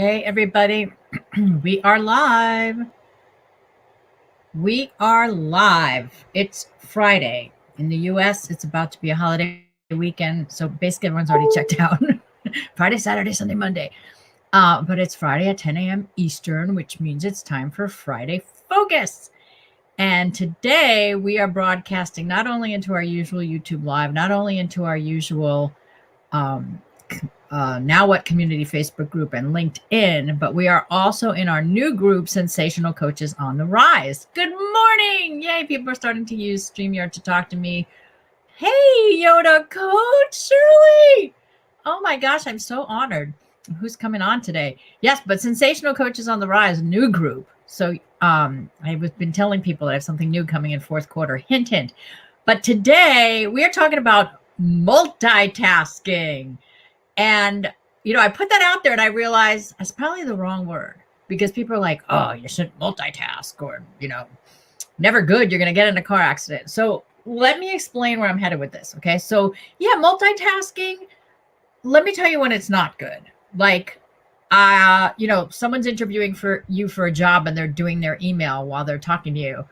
Hey, everybody. We are live. We are live. It's Friday. In the US, it's about to be a holiday weekend. So basically, everyone's already checked out. Friday, Saturday, Sunday, Monday. But it's Friday at 10 a.m. Eastern, which means it's time for Friday Focus. And today we are broadcasting not only into our usual YouTube Live, not only into our usual Now What Community Facebook group and LinkedIn, but we are also in our new group, Sensational Coaches on the Rise. Good morning. Yay, people are starting to use StreamYard to talk to me. Hey, Yoda Coach Shirley. Oh my gosh, I'm so honored. Who's coming on today? Yes, but Sensational Coaches on the Rise, new group. So I've been telling people that I have something new coming in fourth quarter. Hint, hint. But today we are talking about multitasking. And, I put that out there and I realized that's probably the wrong word because people are like, oh, you shouldn't multitask or, never good. You're going to get in a car accident. So let me explain where I'm headed with this. Okay. So yeah, multitasking, let me tell you when it's not good. Like, someone's interviewing for you for a job and they're doing their email while they're talking to you.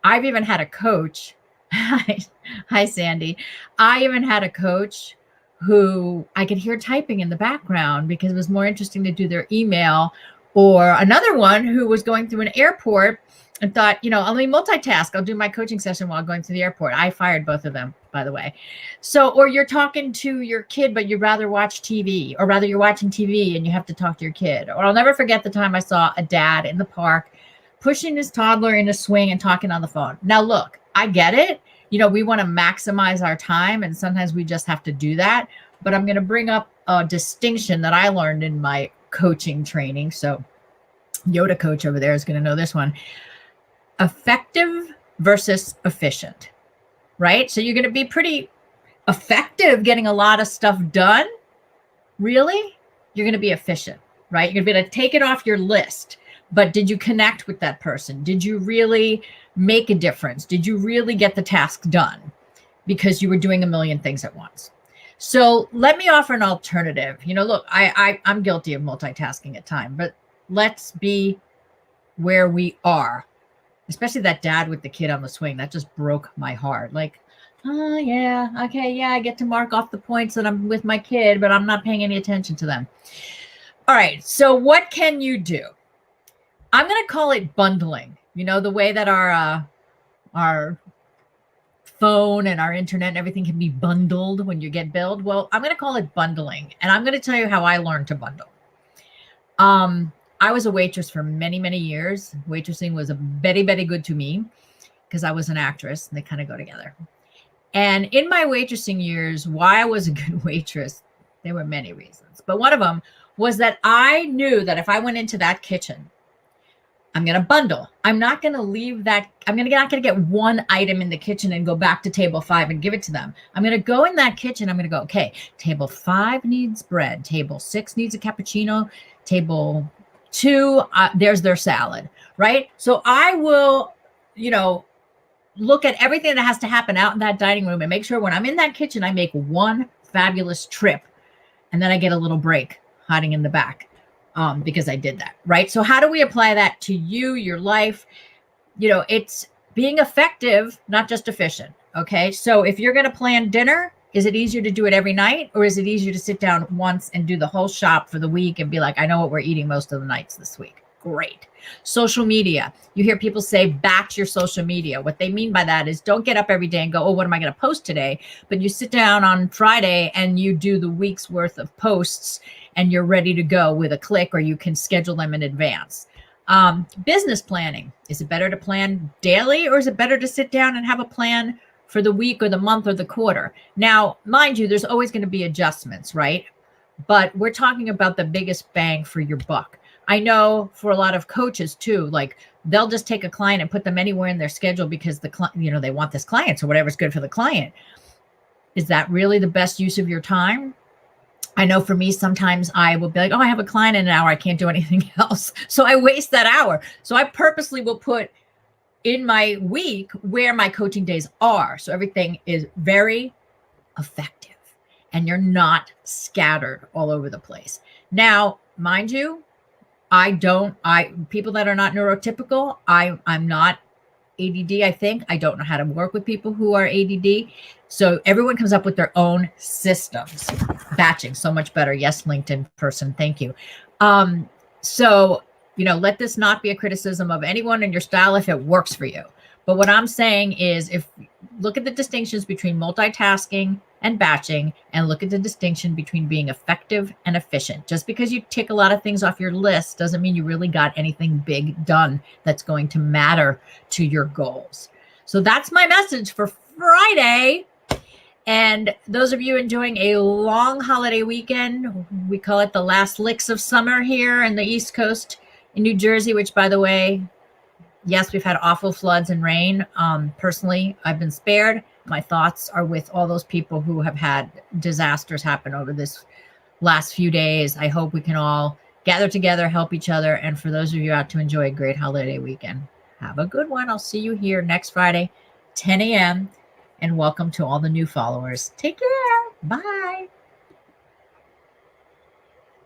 I've even had a coach. Hi, Sandy. I even had a coach who I could hear typing in the background because it was more interesting to do their email, or another one who was going through an airport and thought, let me multitask. I'll do my coaching session while going to the airport. I fired both of them, by the way. So, or you're talking to your kid, but you'd rather watch TV, or rather you're watching TV and you have to talk to your kid. Or I'll never forget the time I saw a dad in the park pushing his toddler in a swing and talking on the phone. Now, look, I get it. We want to maximize our time, and sometimes we just have to do that. But I'm going to bring up a distinction that I learned in my coaching training. So Yoda Coach over there is going to know this one. Effective versus efficient, right? So you're going to be pretty effective getting a lot of stuff done. Really? You're going to be efficient, right? You're going to be able to take it off your list. But did you connect with that person? Did you really make a difference? Did you really get the task done? Because you were doing a million things at once. So let me offer an alternative. Look, I'm guilty of multitasking at times, but let's be where we are, especially that dad with the kid on the swing. That just broke my heart. Like, oh, yeah, okay, yeah, I get to mark off the points that I'm with my kid, but I'm not paying any attention to them. All right, so what can you do? I'm going to call it bundling. The way that our phone and our internet and everything can be bundled when you get billed. Well, I'm going to call it bundling, and I'm going to tell you how I learned to bundle. I was a waitress for many, many years. Waitressing was very, very good to me because I was an actress, and they kind of go together. And in my waitressing years, why I was a good waitress, there were many reasons, but one of them was that I knew that if I went into that kitchen, I'm going to bundle. I'm not going to leave that. I'm not going to get one item in the kitchen and go back to table 5 and give it to them. I'm going to go in that kitchen. I'm going to go, okay, table 5 needs bread. Table 6 needs a cappuccino. Table 2, there's their salad, right? So I will, look at everything that has to happen out in that dining room and make sure when I'm in that kitchen, I make one fabulous trip. And then I get a little break hiding in the back. Because I did that, right? So how do we apply that to you, your life? It's being effective, not just efficient, okay? So if you're going to plan dinner, is it easier to do it every night, or is it easier to sit down once and do the whole shop for the week and be like, I know what we're eating most of the nights this week? Great. Social media. You hear people say batch your social media. What they mean by that is don't get up every day and go, oh, what am I going to post today? But you sit down on Friday and you do the week's worth of posts and you're ready to go with a click, or you can schedule them in advance. Business planning. Is it better to plan daily, or is it better to sit down and have a plan for the week or the month or the quarter? Now, mind you, there's always going to be adjustments, right? But we're talking about the biggest bang for your buck. I know for a lot of coaches too, like they'll just take a client and put them anywhere in their schedule because the client, they want this client, so whatever's good for the client. Is that really the best use of your time? I know for me, sometimes I will be like, oh, I have a client in an hour. I can't do anything else. So I waste that hour. So I purposely will put in my week where my coaching days are. So everything is very effective and you're not scattered all over the place. Now, mind you, People that are not neurotypical, I'm not ADD, I think. I don't know how to work with people who are ADD. So everyone comes up with their own systems. Batching, so much better. Yes, LinkedIn person, thank you. So, let this not be a criticism of anyone in your style if it works for you. But what I'm saying is, look at the distinctions between multitasking and batching, and look at the distinction between being effective and efficient. Just because you tick a lot of things off your list doesn't mean you really got anything big done that's going to matter to your goals. So that's my message for Friday. And those of you enjoying a long holiday weekend, we call it the last licks of summer here in the East Coast in New Jersey, which, by the way, yes, we've had awful floods and rain. Personally, I've been spared. My thoughts are with all those people who have had disasters happen over this last few days. I hope we can all gather together, help each other. And for those of you out to enjoy a great holiday weekend, have a good one. I'll see you here next Friday, 10 a.m. And welcome to all the new followers. Take care. Bye.